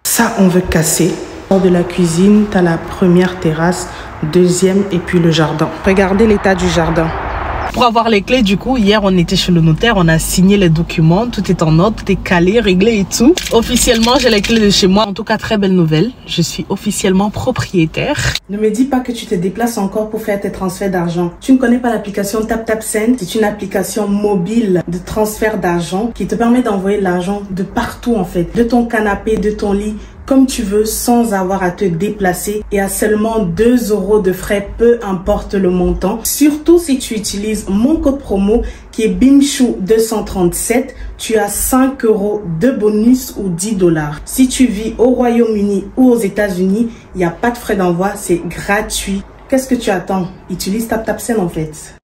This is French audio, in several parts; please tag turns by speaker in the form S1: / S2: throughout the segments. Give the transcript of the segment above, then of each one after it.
S1: Ça, on veut casser. Hors de la cuisine, tu as la première terrasse, deuxième et puis le jardin. Regardez l'état du jardin. Pour avoir les clés, du coup, hier, on était chez le notaire, on a signé les documents, tout est en ordre, tout est calé, réglé et tout. Officiellement, j'ai les clés de chez moi. En tout cas, très belle nouvelle. Je suis officiellement propriétaire. Ne me dis pas que tu te déplaces encore pour faire tes transferts d'argent. Tu ne connais pas l'application TapTapSend? C'est une application mobile de transfert d'argent qui te permet d'envoyer l'argent de partout en fait. De ton canapé, de ton lit, comme tu veux, sans avoir à te déplacer et à seulement 2 € de frais, peu importe le montant. Surtout si tu utilises mon code promo qui est BINGCHOU237, tu as 5 € de bonus ou 10 $. Si tu vis au Royaume-Uni ou aux États-Unis, il n'y a pas de frais d'envoi, c'est gratuit. Qu'est-ce que tu attends? Utilise TapTapSend en fait.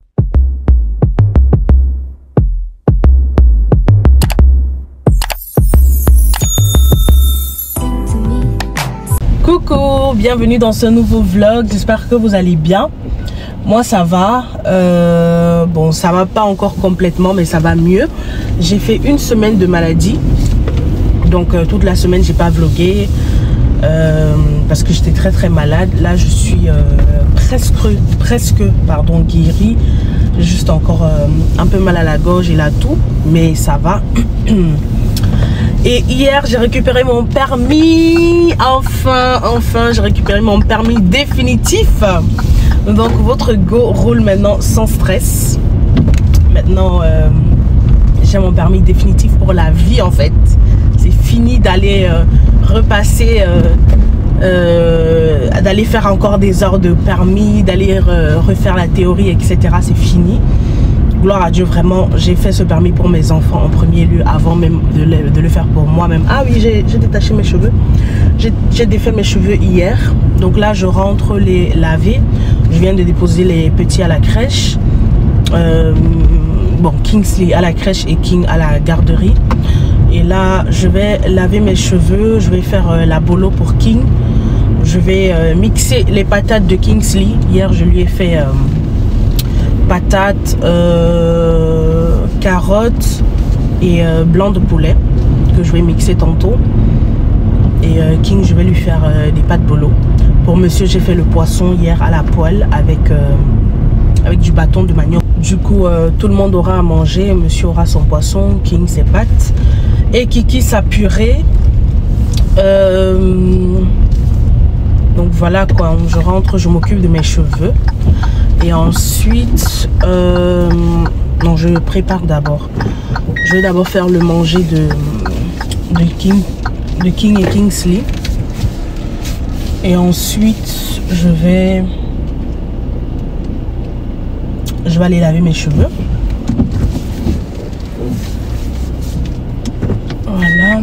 S1: Coucou, bienvenue dans ce nouveau vlog, j'espère que vous allez bien. Moi ça va, bon ça va pas encore complètement mais ça va mieux. J'ai fait une semaine de maladie, donc toute la semaine j'ai pas vlogué parce que j'étais très malade. Là je suis presque guérie, j'ai juste encore un peu mal à la gorge et la toux, mais ça va. Et hier, j'ai récupéré mon permis. Enfin, j'ai récupéré mon permis définitif. Donc, votre go roule maintenant sans stress. Maintenant, j'ai mon permis définitif pour la vie, en fait. C'est fini d'aller repasser, d'aller faire encore des heures de permis, d'aller refaire la théorie, etc. C'est fini. Gloire à Dieu, vraiment, j'ai fait ce permis pour mes enfants en premier lieu avant même de le faire pour moi-même. Ah oui, j'ai détaché mes cheveux. J'ai défait mes cheveux hier. Donc là, je rentre les laver. Je viens de déposer les petits à la crèche. Bon, Kingsley à la crèche et King à la garderie. Et là, je vais laver mes cheveux. Je vais faire la bolo pour King. Je vais mixer les patates de Kingsley. Hier, je lui ai fait... patates, carottes et blanc de poulet que je vais mixer tantôt. Et King, je vais lui faire des pâtes bolo. Pour monsieur, j'ai fait le poisson hier à la poêle avec du bâton de manioc. Du coup, tout le monde aura à manger. Monsieur aura son poisson, King ses pâtes et Kiki sa purée. Donc voilà quoi, je rentre, je m'occupe de mes cheveux. Et ensuite, non, je prépare d'abord. Je vais d'abord faire le manger de King et Kingsley. Et ensuite, je vais aller laver mes cheveux. Voilà.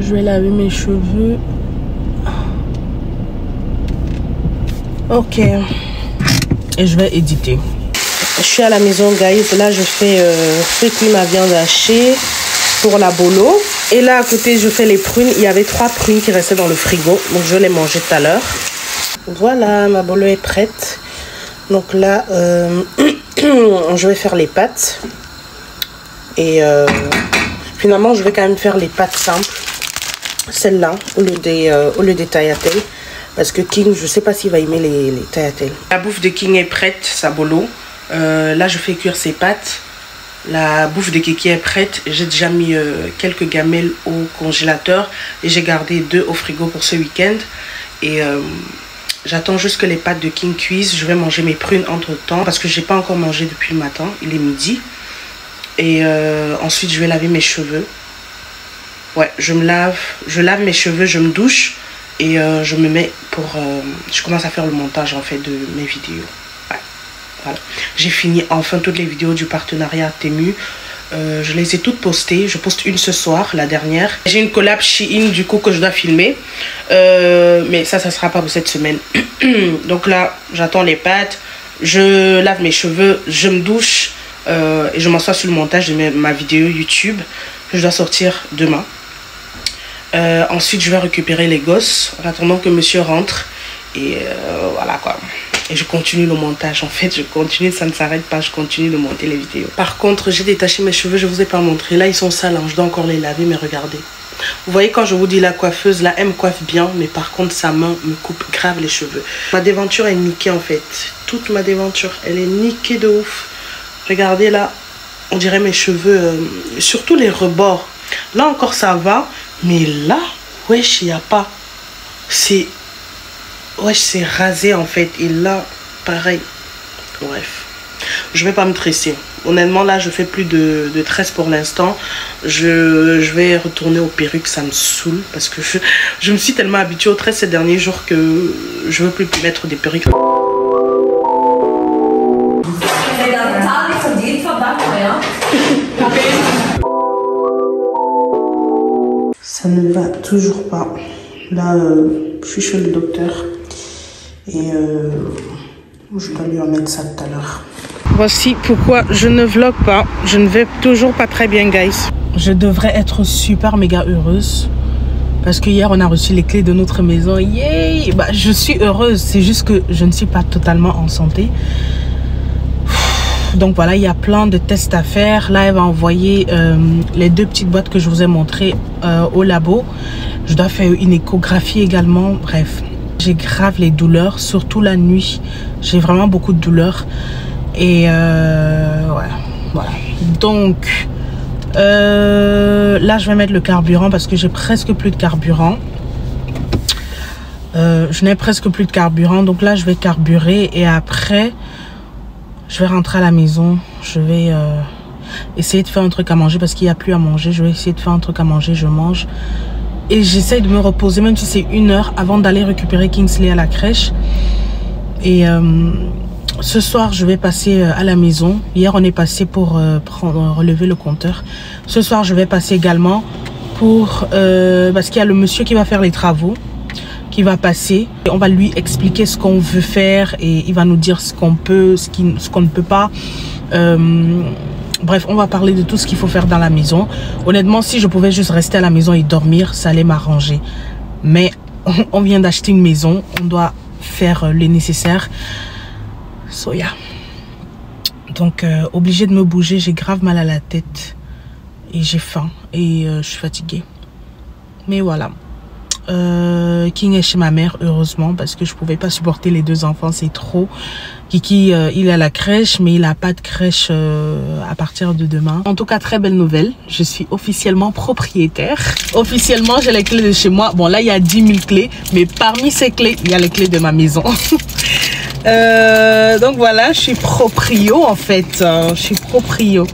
S1: Je vais laver mes cheveux. Ok. Et je vais éditer. Je suis à la maison, guys. Là, je fais cuire ma viande hachée pour la bolo. Et là, à côté, je fais les prunes. Il y avait 3 prunes qui restaient dans le frigo. Donc, je vais les manger tout à l'heure. Voilà, ma bolo est prête. Donc là, je vais faire les pâtes. Et finalement, je vais quand même faire les pâtes simples. Celle-là, au lieu des tagliatelles. Parce que King, je sais pas s'il va aimer les tagliatelles. La bouffe de King est prête, sa bolo. Là, je fais cuire ses pâtes. La bouffe de Kiki est prête. J'ai déjà mis quelques gamelles au congélateur. Et j'ai gardé 2 au frigo pour ce week-end. Et j'attends juste que les pâtes de King cuisent. Je vais manger mes prunes entre temps. Parce que j'ai pas encore mangé depuis le matin. Il est midi. Et ensuite, je vais laver mes cheveux. Ouais, je lave mes cheveux, je me douche. Et je me mets pour... je commence à faire le montage en fait de mes vidéos. Ouais, voilà. J'ai fini enfin toutes les vidéos du partenariat Temu. Je les ai toutes postées. Je poste une ce soir, la dernière. J'ai une collab Shein du coup que je dois filmer. Mais ça sera pas pour cette semaine. Donc là, j'attends les pâtes. Je lave mes cheveux, je me douche. Et je m'assois sur le montage de ma vidéo YouTube que je dois sortir demain. Ensuite, je vais récupérer les gosses en attendant que monsieur rentre. Et voilà quoi. et je continue le montage. En fait, je continue, ça ne s'arrête pas, je continue de monter les vidéos. Par contre, j'ai détaché mes cheveux, je ne vous ai pas montré. Là, ils sont sales, hein, je dois encore les laver, mais regardez. Vous voyez, quand je vous dis la coiffeuse, là, elle me coiffe bien, mais par contre, sa main me coupe grave les cheveux. Ma déventure est niquée, en fait. Toute ma déventure, elle est niquée de ouf. Regardez, là, on dirait mes cheveux, surtout les rebords. Là, encore, ça va, mais là, wesh, il n'y a pas. C'est... Wesh, c'est rasé, en fait. Et là, pareil. Bref. Je vais pas me tresser. Honnêtement, là, je fais plus de tresse pour l'instant. Je vais retourner aux perruques, ça me saoule. Parce que je me suis tellement habituée aux tresses ces derniers jours que je veux plus mettre des perruques. Ça ne va toujours pas. Là, je suis chez le docteur. Et je dois lui remettre ça tout à l'heure. Voici pourquoi je ne vlog pas. Je ne vais toujours pas très bien, guys. Je devrais être super méga heureuse. Parce que hier, on a reçu les clés de notre maison. Yay! Bah, je suis heureuse. C'est juste que je ne suis pas totalement en santé. Donc voilà, il y a plein de tests à faire. Là, elle va envoyer les 2 petites boîtes que je vous ai montrées au labo. Je dois faire une échographie également. Bref, j'ai grave les douleurs, surtout la nuit. J'ai vraiment beaucoup de douleurs. Et ouais, voilà. Donc là, je vais mettre le carburant parce que j'ai presque plus de carburant. Je n'ai presque plus de carburant. Donc là, je vais carburer et après, je vais rentrer à la maison. Je vais essayer de faire un truc à manger parce qu'il n'y a plus à manger. Je vais essayer de faire un truc à manger. Je mange. Et j'essaye de me reposer, même si c'est 1 heure avant d'aller récupérer Kingsley à la crèche. Et ce soir, je vais passer à la maison. Hier, on est passé pour relever le compteur. Ce soir, je vais passer également pour... parce qu'il y a le monsieur qui va faire les travaux, qui va passer. Et on va lui expliquer ce qu'on veut faire et il va nous dire ce qu'on peut, ce qu'on ne peut pas. Bref, on va parler de tout ce qu'il faut faire dans la maison. Honnêtement, si je pouvais juste rester à la maison et dormir, ça allait m'arranger. Mais on vient d'acheter une maison, on doit faire le nécessaire. So yeah. Donc obligé de me bouger, j'ai grave mal à la tête et j'ai faim et je suis fatiguée. Mais voilà. King est chez ma mère, heureusement, parce que je pouvais pas supporter les 2 enfants, c'est trop. Kiki, il est à la crèche, mais il a pas de crèche à partir de demain. En tout cas, très belle nouvelle. Je suis officiellement propriétaire. Officiellement, j'ai les clés de chez moi. Bon, là, il y a 10 000 clés, mais parmi ces clés, il y a les clés de ma maison. Donc voilà, je suis proprio en fait. Je suis proprio.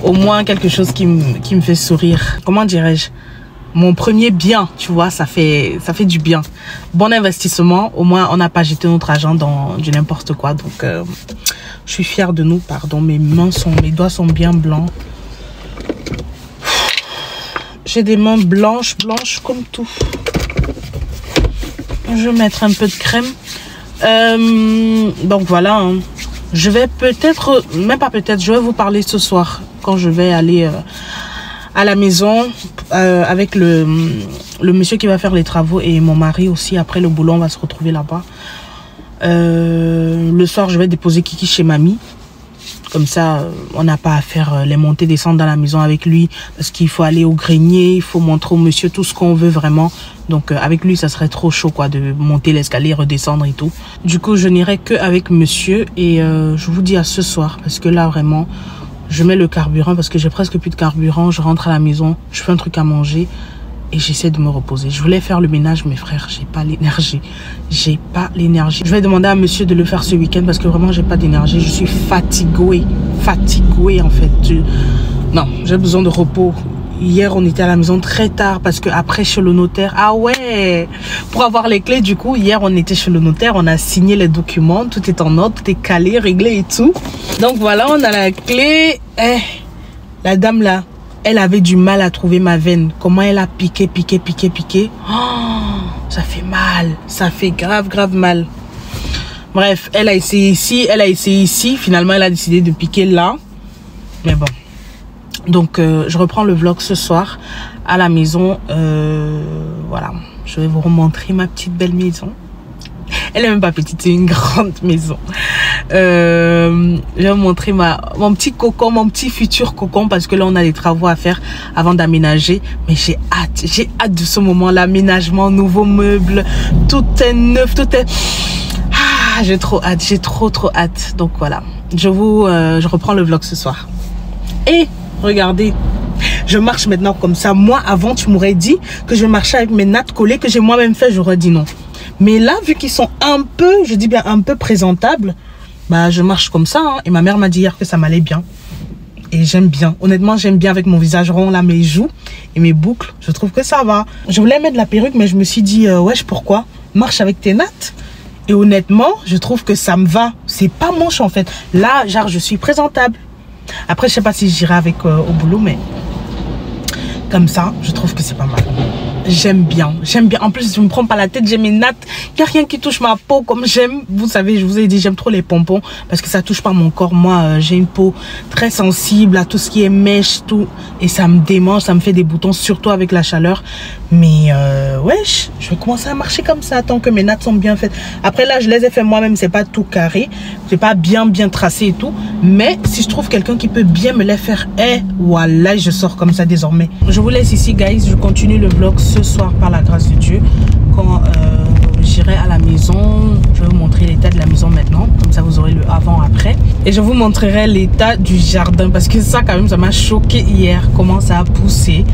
S1: Au moins quelque chose qui me fait sourire. Comment dirais-je? Mon premier bien, tu vois, ça fait du bien. Bon investissement. Au moins, on n'a pas jeté notre argent dans du n'importe quoi. Donc, je suis fière de nous. Pardon, mes doigts sont bien blancs. J'ai des mains blanches comme tout. Je vais mettre un peu de crème. Donc voilà, hein. Je vais peut-être, même pas peut-être, je vais vous parler ce soir quand je vais aller à la maison avec le monsieur qui va faire les travaux et mon mari aussi. Après le boulot, on va se retrouver là-bas. Le soir, je vais déposer Kiki chez mamie. Comme ça, on n'a pas à faire les montées descendre dans la maison avec lui. Parce qu'il faut aller au grenier, il faut montrer au monsieur tout ce qu'on veut vraiment. Donc avec lui, ça serait trop chaud quoi, de monter l'escalier, redescendre et tout. Du coup, je n'irai que avec monsieur. Et je vous dis à ce soir. Parce que là, vraiment, je mets le carburant. Parce que j'ai presque plus de carburant. Je rentre à la maison, je fais un truc à manger. Et j'essaie de me reposer. Je voulais faire le ménage, mes frères, j'ai pas l'énergie. J'ai pas l'énergie. Je vais demander à monsieur de le faire ce week-end parce que vraiment, j'ai pas d'énergie. Je suis fatiguée. Fatiguée, en fait. Non, j'ai besoin de repos. Hier, on était à la maison très tard parce que après chez le notaire. Ah ouais! Pour avoir les clés, du coup, hier, on était chez le notaire. On a signé les documents. Tout est en ordre, tout est calé, réglé et tout. Donc voilà, on a la clé. La dame là. Elle avait du mal à trouver ma veine. Comment elle a piqué. Oh, ça fait mal. Ça fait grave mal. Bref, elle a essayé ici. Elle a essayé ici. Finalement, elle a décidé de piquer là. Mais bon. Donc, je reprends le vlog ce soir à la maison. Voilà. Je vais vous remontrer ma petite belle maison. Elle est même pas petite, c'est une grande maison. Je vais vous montrer mon petit cocon, mon petit futur cocon, parce que là on a des travaux à faire avant d'aménager. Mais j'ai hâte de ce moment, l'aménagement, nouveaux meubles, tout est neuf, tout est... Ah, j'ai trop hâte, j'ai trop hâte. Donc voilà, je reprends le vlog ce soir. Et regardez, je marche maintenant comme ça. Moi avant tu m'aurais dit que je marchais avec mes nattes collées que j'ai moi-même fait, j'aurais dit non. Mais là vu qu'ils sont un peu, je dis bien un peu présentables, bah je marche comme ça, hein. Et ma mère m'a dit hier que ça m'allait bien. Et j'aime bien, honnêtement j'aime bien avec mon visage rond là, mes joues et mes boucles, je trouve que ça va. Je voulais mettre la perruque mais je me suis dit wesh, pourquoi? Marche avec tes nattes. Et honnêtement je trouve que ça me va, c'est pas moche en fait. Là genre je suis présentable. Après je sais pas si j'irai avec au boulot, mais comme ça je trouve que c'est pas mal. J'aime bien. En plus, je me prends pas la tête, j'ai mes nattes. Il n'y a rien qui touche ma peau comme j'aime. Vous savez, je vous ai dit, j'aime trop les pompons parce que ça touche pas mon corps. Moi, j'ai une peau très sensible à tout ce qui est mèche, tout. Et ça me démange, ça me fait des boutons, surtout avec la chaleur. Mais wesh, je vais commencer à marcher comme ça tant que mes nattes sont bien faites. Après là, je les ai fait moi-même, c'est pas tout carré. C'est pas bien tracé et tout. Mais si je trouve quelqu'un qui peut bien me les faire, voilà, je sors comme ça désormais. Je vous laisse ici, guys. Je continue le vlog ce soir par la grâce de Dieu. Quand j'irai à la maison, je vais vous montrer l'état de la maison maintenant, comme ça vous aurez le avant après, et je vous montrerai l'état du jardin parce que ça quand même ça m'a choqué hier comment ça a poussé.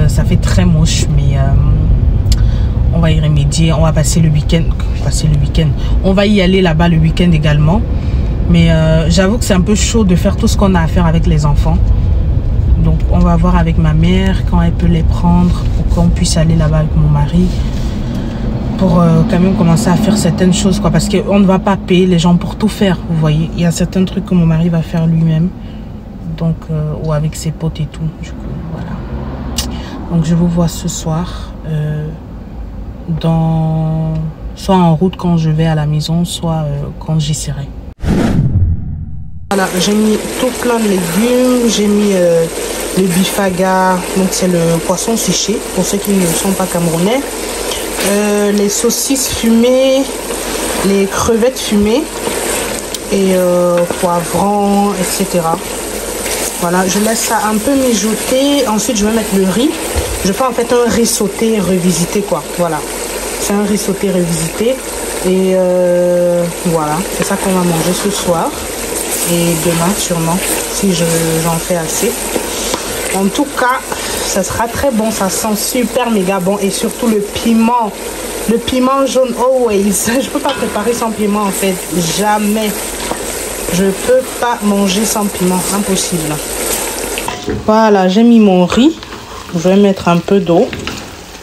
S1: Ça fait très moche, mais on va y remédier. On va passer le week-end, on va y aller là-bas le week-end également, mais j'avoue que c'est un peu chaud de faire tout ce qu'on a à faire avec les enfants. Donc on va voir avec ma mère quand elle peut les prendre pour qu'on puisse aller là-bas avec mon mari pour quand même commencer à faire certaines choses, quoi, parce qu'on ne va pas payer les gens pour tout faire, vous voyez. Il y a certains trucs que mon mari va faire lui-même, donc ou avec ses potes et tout. Du coup, voilà. Donc je vous vois ce soir soit en route quand je vais à la maison, soit quand j'y serai. Voilà, j'ai mis tout plein de légumes, j'ai mis le bifaga, donc c'est le poisson séché pour ceux qui ne sont pas camerounais, les saucisses fumées, les crevettes fumées et poivrons, etc. Voilà, je laisse ça un peu mijoter, ensuite je vais mettre le riz. Je fais en fait un riz sauté revisité, quoi, voilà. C'est un riz sauté revisité et voilà, c'est ça qu'on va manger ce soir. Et demain sûrement si j'en fais assez. En tout cas ça sera très bon, ça sent super méga bon, et surtout le piment jaune always. Je peux pas préparer sans piment en fait, jamais. Je peux pas manger sans piment, impossible. Voilà, j'ai mis mon riz, je vais mettre un peu d'eau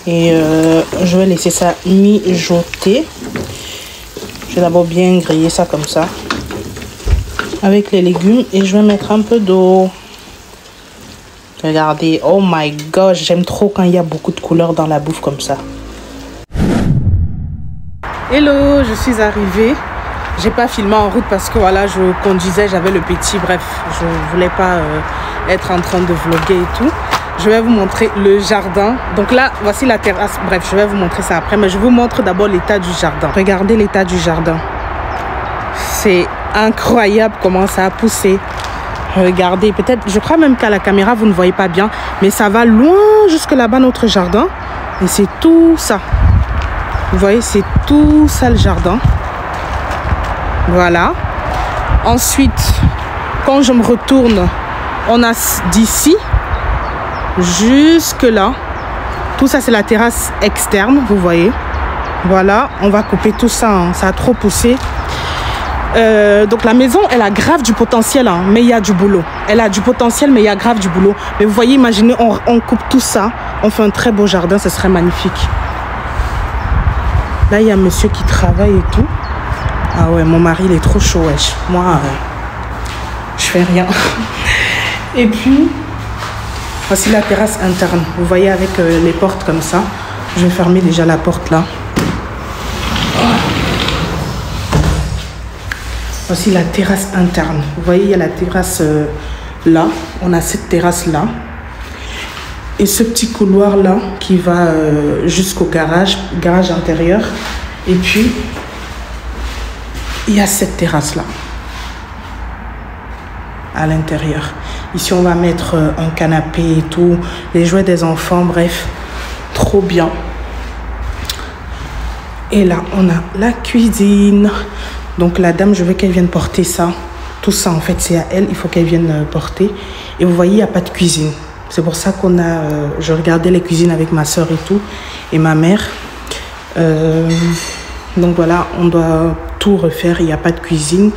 S1: et je vais laisser ça mijoter. Je vais d'abord bien griller ça comme ça avec les légumes et je vais mettre un peu d'eau. Regardez, oh my god, j'aime trop quand il y a beaucoup de couleurs dans la bouffe comme ça. Hello, je suis arrivée. J'ai pas filmé en route parce que voilà, je conduisais, j'avais le petit, bref, je voulais pas être en train de vlogger et tout. Je vais vous montrer le jardin. Donc là, voici la terrasse. Bref, je vais vous montrer ça après, mais je vous montre d'abord l'état du jardin. Regardez l'état du jardin. C'est incroyable comment ça a poussé. Regardez, peut-être, je crois même qu'à la caméra vous ne voyez pas bien, mais ça va loin jusque là-bas notre jardin. Et c'est tout ça. Vous voyez, c'est tout ça le jardin. Voilà. Ensuite, quand je me retourne, on a d'ici jusque là. Tout ça c'est la terrasse externe, vous voyez. Voilà, on va couper tout ça, hein. Ça a trop poussé. Donc la maison elle a grave du potentiel, hein, mais il y a du boulot. Elle a du potentiel mais il y a grave du boulot. Mais vous voyez, imaginez, on coupe tout ça, on fait un très beau jardin, ce serait magnifique. Là il y a monsieur qui travaille et tout. Ah ouais, mon mari il est trop chaud, wesh. Moi je fais rien. Et puis voici la terrasse interne, vous voyez, avec les portes comme ça. Je vais fermer déjà la porte là. Voici la terrasse interne. Vous voyez, il y a la terrasse là. On a cette terrasse là. Et ce petit couloir là qui va jusqu'au garage intérieur. Et puis, il y a cette terrasse-là. À l'intérieur. Ici, on va mettre un canapé et tout. Les jouets des enfants, bref. Trop bien. Et là, on a la cuisine. Donc, la dame, je veux qu'elle vienne porter ça. Tout ça, en fait, c'est à elle. Il faut qu'elle vienne porter. Et vous voyez, il n'y a pas de cuisine. C'est pour ça qu'on a... je regardais les cuisines avec ma soeur et tout. Et ma mère. Donc, voilà, on doit tout refaire. Il n'y a pas de cuisine.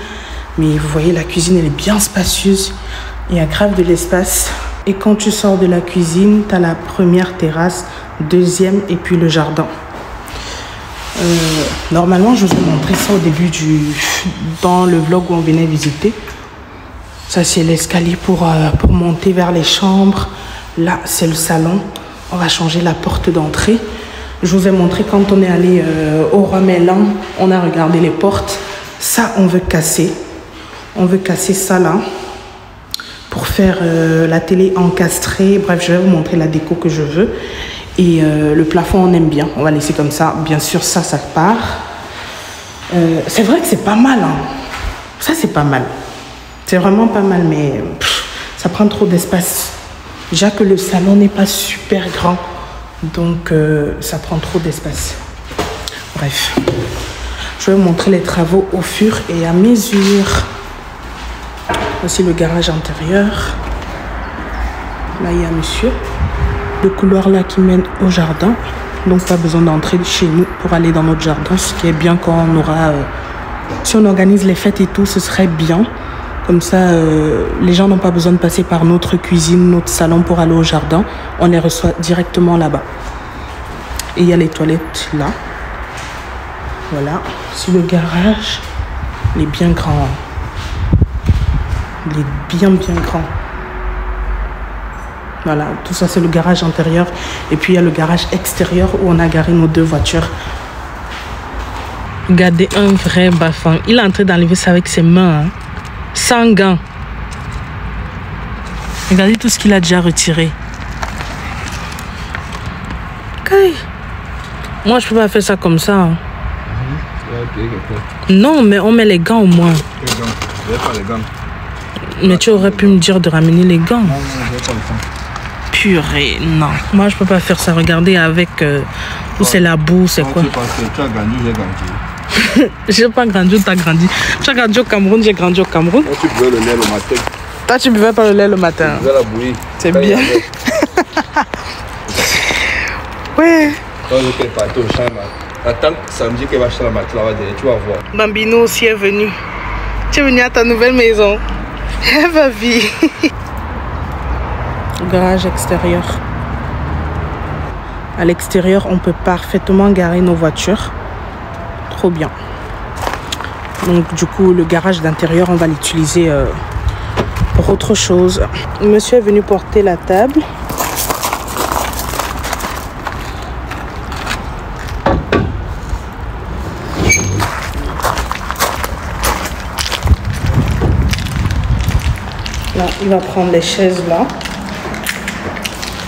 S1: Mais vous voyez, la cuisine, elle est bien spacieuse. Il y a grave de l'espace. Et quand tu sors de la cuisine, tu as la première terrasse, deuxième et puis le jardin. Normalement, je vous ai montré ça au début dans le vlog où on venait visiter. Ça, c'est l'escalier pour monter vers les chambres. Là, c'est le salon. On va changer la porte d'entrée. Je vous ai montré quand on est allé au Roi Merlin, on a regardé les portes. Ça, on veut casser. On veut casser ça là pour faire la télé encastrée. Bref, je vais vous montrer la déco que je veux. Et le plafond, on aime bien. On va laisser comme ça. Bien sûr, ça part. C'est vrai que c'est pas mal. Hein. Ça, c'est pas mal. C'est vraiment pas mal, mais ça prend trop d'espace. Déjà que le salon n'est pas super grand. Donc, ça prend trop d'espace. Bref. Je vais vous montrer les travaux au fur et à mesure. Voici le garage intérieur. Là, il y a monsieur. Le couloir là qui mène au jardin. Donc, pas besoin d'entrer chez nous pour aller dans notre jardin. Ce qui est bien quand on aura... si on organise les fêtes et tout, ce serait bien. Comme ça, les gens n'ont pas besoin de passer par notre cuisine, notre salon pour aller au jardin. On les reçoit directement là-bas. Et il y a les toilettes là. Voilà. Si le garage, il est bien grand. Il est bien grand. Voilà, tout ça c'est le garage intérieur. Et puis il y a le garage extérieur où on a garé nos 2 voitures. Regardez, un vrai bafang. Il est en train d'enlever ça avec ses mains. Hein. Sans gants. Regardez tout ce qu'il a déjà retiré. Okay. Moi je peux pas faire ça comme ça. Hein. Non, mais on met les gants au moins.
S2: Les gants. Je vais pas les gants.
S1: Mais tu aurais pu me dire de ramener les gants.
S2: Non, je vais pas le temps.
S1: Purée, non. Moi, je peux pas faire ça. Regardez avec où c'est la boue, c'est quoi.
S2: Parce que tu as grandi, j'ai grandi.
S1: J'ai pas grandi où tu as grandi. Tu as grandi au Cameroun, j'ai grandi au Cameroun.
S2: Toi, tu buvais le lait le matin.
S1: Toi, tu buvais pas le lait le matin.
S2: Tu buvais la bouillie.
S1: C'est bien. Ouais.
S2: Quand je vais partir au champ, attends samedi qu'elle va acheter la matière là-bas, tu vas voir.
S1: Bambino aussi est venu. Tu es venu à ta nouvelle maison. Elle va vivre. Garage extérieur. À l'extérieur, on peut parfaitement garer nos voitures. Trop bien. Donc du coup, le garage d'intérieur, on va l'utiliser pour autre chose. Monsieur est venu porter la table. Là, il va prendre les chaises là.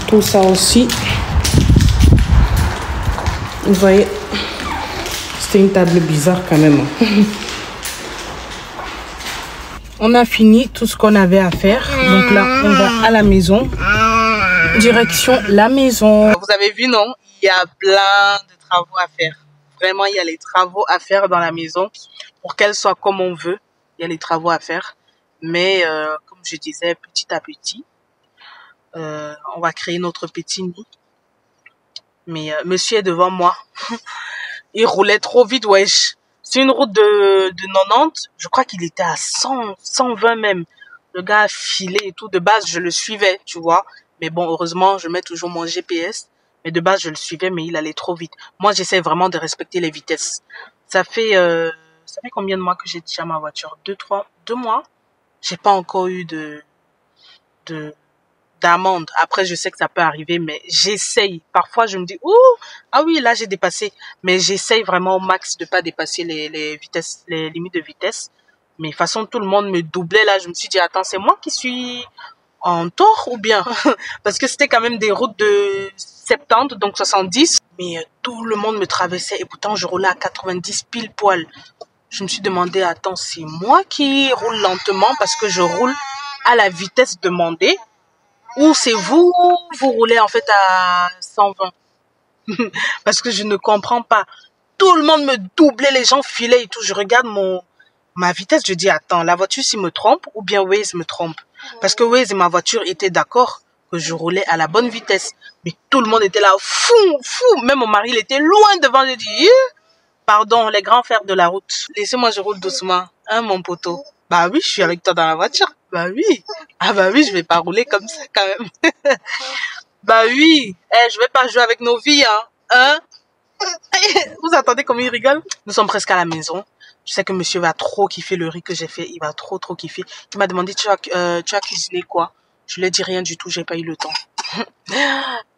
S1: Tout ça aussi. Vous voyez, c'était une table bizarre quand même. On a fini tout ce qu'on avait à faire. Donc là, on va à la maison. Direction la maison. Vous avez vu, non? Il y a plein de travaux à faire. Vraiment, il y a les travaux à faire dans la maison. Pour qu'elle soit comme on veut, il y a les travaux à faire. Mais comme je disais, petit à petit, on va créer notre petit nid. Mais monsieur est devant moi. Il roulait trop vite, wesh. C'est une route de 90. Je crois qu'il était à 100, 120 même. Le gars a filé et tout. De base, je le suivais, tu vois. Mais bon, heureusement, je mets toujours mon GPS. Mais de base, je le suivais, mais il allait trop vite. Moi, j'essaie vraiment de respecter les vitesses. Ça fait combien de mois que j'ai déjà ma voiture? 2 mois. J'ai pas encore eu d'amende. Après, je sais que ça peut arriver, mais j'essaye. Parfois, je me dis, ouh, ah oui, là, j'ai dépassé. Mais j'essaye vraiment au max de pas dépasser les vitesses, les limites de vitesse. Mais de toute façon, tout le monde me doublait là. Je me suis dit, attends, c'est moi qui suis en tort ou bien? Parce que c'était quand même des routes de 70, donc 70. Mais tout le monde me traversait et pourtant, je roulais à 90 pile poil. je me suis demandé, attends, c'est moi qui roule lentement parce que je roule à la vitesse demandée ou c'est vous roulez en fait à 120? Parce que je ne comprends pas. Tout le monde me doublait, les gens filaient et tout. Je regarde ma vitesse, je dis, attends, la voiture s'il me trompe ou bien Waze me trompe? Parce que Waze et ma voiture étaient d'accord que je roulais à la bonne vitesse. Mais tout le monde était là, fou. Même mon mari, il était loin devant. Je dis, pardon, les grands fers de la route. Laissez-moi, je roule doucement. Hein, mon poteau? Bah oui, je suis avec toi dans la voiture. Bah oui. Ah bah oui, je vais pas rouler comme ça quand même. Bah oui. Je vais pas jouer avec nos vies, hein. Vous entendez comme il rigole? Nous sommes presque à la maison. Je sais que monsieur va trop kiffer le riz que j'ai fait. Il va trop kiffer. Il m'a demandé, tu as cuisiné quoi? Je lui ai dit rien du tout, j'ai pas eu le temps. Je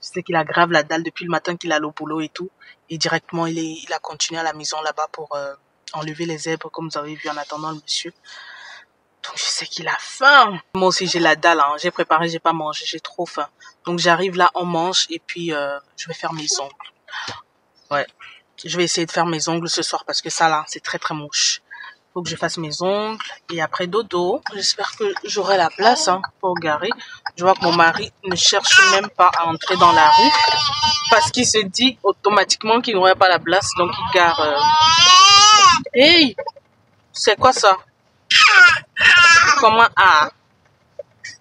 S1: sais qu'il a grave la dalle depuis le matin qu'il a au boulot et tout. Et directement, il a continué à la maison là-bas pour enlever les zèbres, comme vous avez vu en attendant le monsieur. Donc, je sais qu'il a faim. Moi aussi, j'ai la dalle. J'ai préparé, j'ai pas mangé, j'ai trop faim. Donc, j'arrive là, on mange et puis je vais faire mes ongles. Ouais, je vais essayer de faire mes ongles ce soir parce que ça là, c'est très moche. Faut que je fasse mes ongles et après dodo. J'espère que j'aurai la place pour garer. Je vois que mon mari ne cherche même pas à entrer dans la rue parce qu'il se dit automatiquement qu'il n'aurait pas la place, donc il gare. Hey, c'est quoi ça? Comment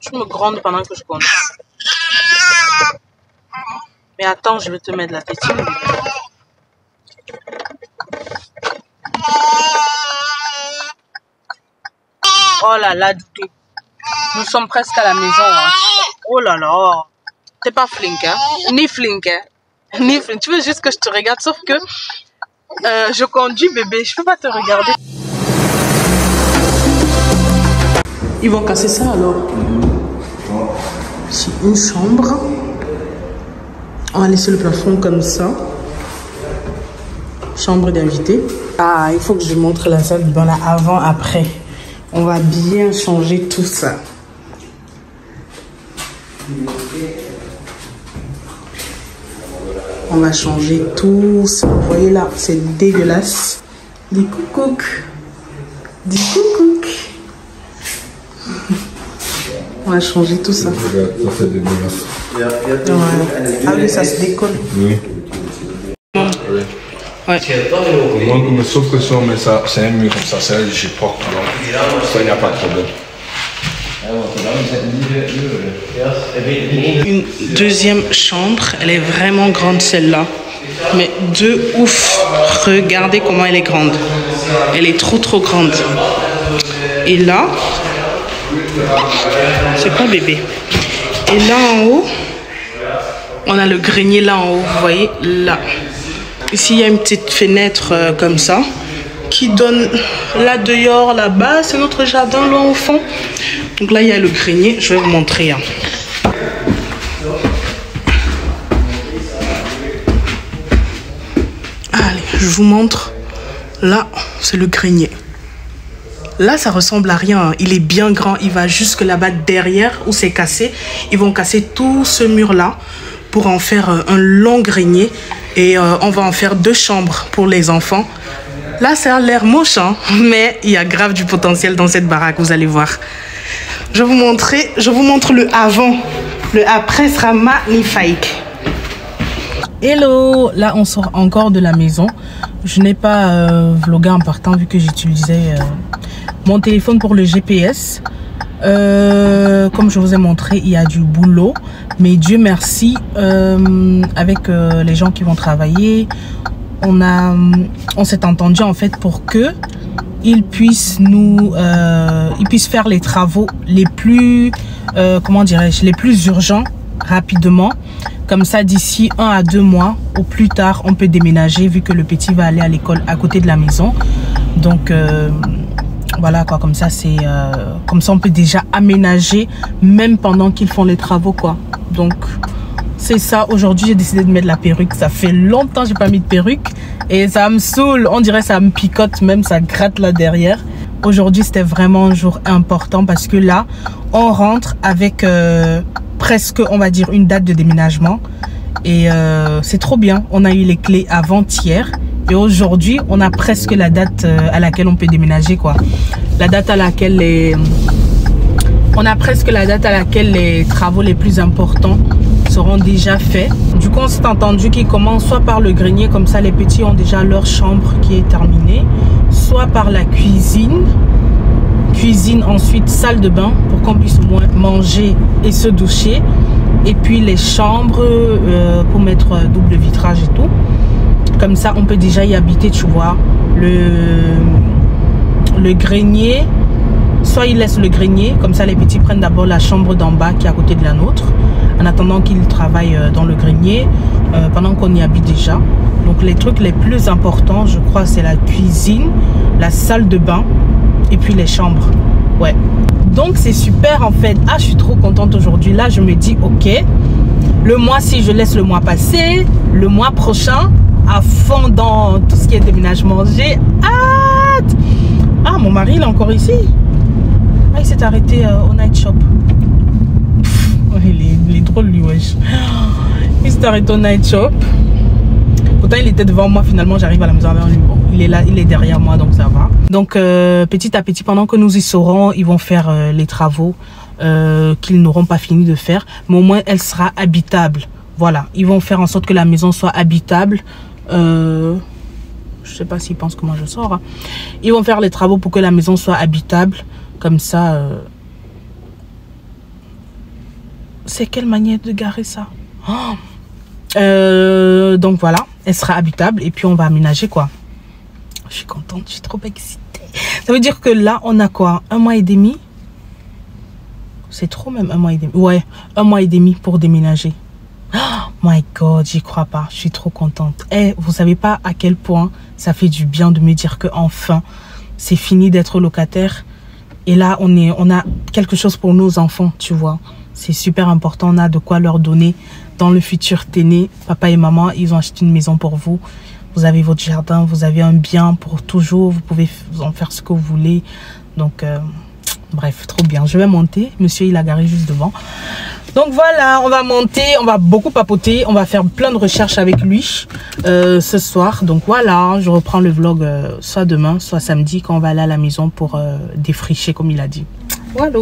S1: tu me grondes pendant que je conduis. Mais attends, je vais te mettre la tétine. Oh là là, Doudou. Nous sommes presque à la maison. Oh là là. T'es pas flink, Ni flink, Ni flink. Tu veux juste que je te regarde, sauf que je conduis, bébé. Je peux pas te regarder. Ils vont casser ça alors. C'est une chambre. On va laisser le plafond comme ça. Chambre d'invité. Ah, il faut que je montre la salle de bain là avant, après. On va bien changer tout ça. On va changer tout ça. Vous voyez là, c'est dégueulasse. Des coucoucs. Des coucoucs. On va changer tout ça.
S2: Ça fait dégueulasse.
S1: Ouais. Ah oui, ça se décolle.
S2: Oui.
S1: Ouais.
S2: Mais sauf que si on met ça, c'est un mur comme ça, c'est réciproque. Ça, il n'y a pas de problème.
S1: Une deuxième chambre, elle est vraiment grande celle-là. Mais de ouf. Regardez comment elle est grande. Elle est trop grande. Et là, c'est quoi bébé? Et là en haut, on a le grenier là en haut, vous voyez là. Ici, il y a une petite fenêtre comme ça qui donne là dehors, là-bas. C'est notre jardin loin au fond. Donc là, il y a le grenier. Je vais vous montrer. Allez, je vous montre. Là, c'est le grenier. Là, ça ressemble à rien. Il est bien grand. Il va jusque là-bas derrière où c'est cassé. Ils vont casser tout ce mur-là pour en faire un long grenier. Et on va en faire 2 chambres pour les enfants. Là, ça a l'air moche, mais il y a grave du potentiel dans cette baraque, vous allez voir. Je vais vous montre le avant. Le après sera magnifique. Hello, là on sort encore de la maison. Je n'ai pas vlogué en partant vu que j'utilisais mon téléphone pour le GPS. Comme je vous ai montré, il y a du boulot, mais Dieu merci, avec les gens qui vont travailler, on s'est entendu en fait pour que ils puissent faire les travaux les plus comment dirais-je, les plus urgents rapidement. Comme ça, d'ici 1 à 2 mois au plus tard, on peut déménager vu que le petit va aller à l'école à côté de la maison. Donc voilà quoi, comme ça c'est comme ça on peut déjà aménager même pendant qu'ils font les travaux quoi. Donc c'est ça. Aujourd'hui j'ai décidé de mettre la perruque. Ça fait longtemps que j'ai pas mis de perruque et ça me saoule, on dirait ça me picote même, ça gratte là derrière. Aujourd'hui c'était vraiment un jour important parce que là on rentre avec presque on va dire une date de déménagement et c'est trop bien. On a eu les clés avant-hier Et aujourd'hui, on a presque la date à laquelle on peut déménager, quoi. La date à laquelle on a presque la date à laquelle les travaux les plus importants seront déjà faits. Du coup, on s'est entendu qu'ils commencent soit par le grenier, comme ça les petits ont déjà leur chambre qui est terminée, soit par la cuisine. Cuisine, ensuite salle de bain pour qu'on puisse au moins manger et se doucher. Et puis les chambres pour mettre double vitrage et tout. Comme ça, on peut déjà y habiter, tu vois. Le grenier, soit ils laissent le grenier, comme ça les petits prennent d'abord la chambre d'en bas qui est à côté de la nôtre, en attendant qu'ils travaillent dans le grenier, pendant qu'on y habite déjà. Donc les trucs les plus importants, je crois, c'est la cuisine, la salle de bain, et puis les chambres. Ouais. Donc c'est super en fait. Ah, je suis trop contente aujourd'hui. Là, je me dis, ok, le mois-ci, je laisse le mois passer. Le mois prochain, à fond dans tout ce qui est déménagement. J'ai hâte. Ah, mon mari, il est encore ici. Ah, il s'est arrêté au night shop. Pff, il est drôle, lui, wesh. Il s'est arrêté au night shop. Pourtant, il était devant moi. Finalement, j'arrive à la maison avec lui. Bon, il est là, il est derrière moi, donc ça va. Donc, petit à petit, pendant que nous y serons, ils vont faire les travaux qu'ils n'auront pas fini de faire. Mais au moins, elle sera habitable. Voilà. Ils vont faire en sorte que la maison soit habitable. Je sais pas s'ils pensent que moi je sors. Hein. Ils vont faire les travaux pour que la maison soit habitable. Comme ça. C'est quelle manière de garer ça? Oh. Donc voilà, elle sera habitable et puis on va aménager quoi. Je suis contente, je suis trop excitée. Ça veut dire que là on a quoi, 1 mois et demi? C'est trop même 1 mois et demi. Ouais, 1 mois et demi pour déménager. Oh my god, j'y crois pas, je suis trop contente. Et vous savez pas à quel point ça fait du bien de me dire que enfin c'est fini d'être locataire. Et là on a quelque chose pour nos enfants, tu vois. C'est super important, on a de quoi leur donner. Dans le futur, t'es né, papa et maman, ils ont acheté une maison pour vous. Vous avez votre jardin, vous avez un bien pour toujours. Vous pouvez en faire ce que vous voulez. Donc, bref, trop bien. Je vais monter. Monsieur, il a garé juste devant. Donc voilà, on va monter, on va beaucoup papoter. On va faire plein de recherches avec lui ce soir. Donc voilà, je reprends le vlog soit demain, soit samedi quand on va aller à la maison pour défricher comme il a dit. Voilà.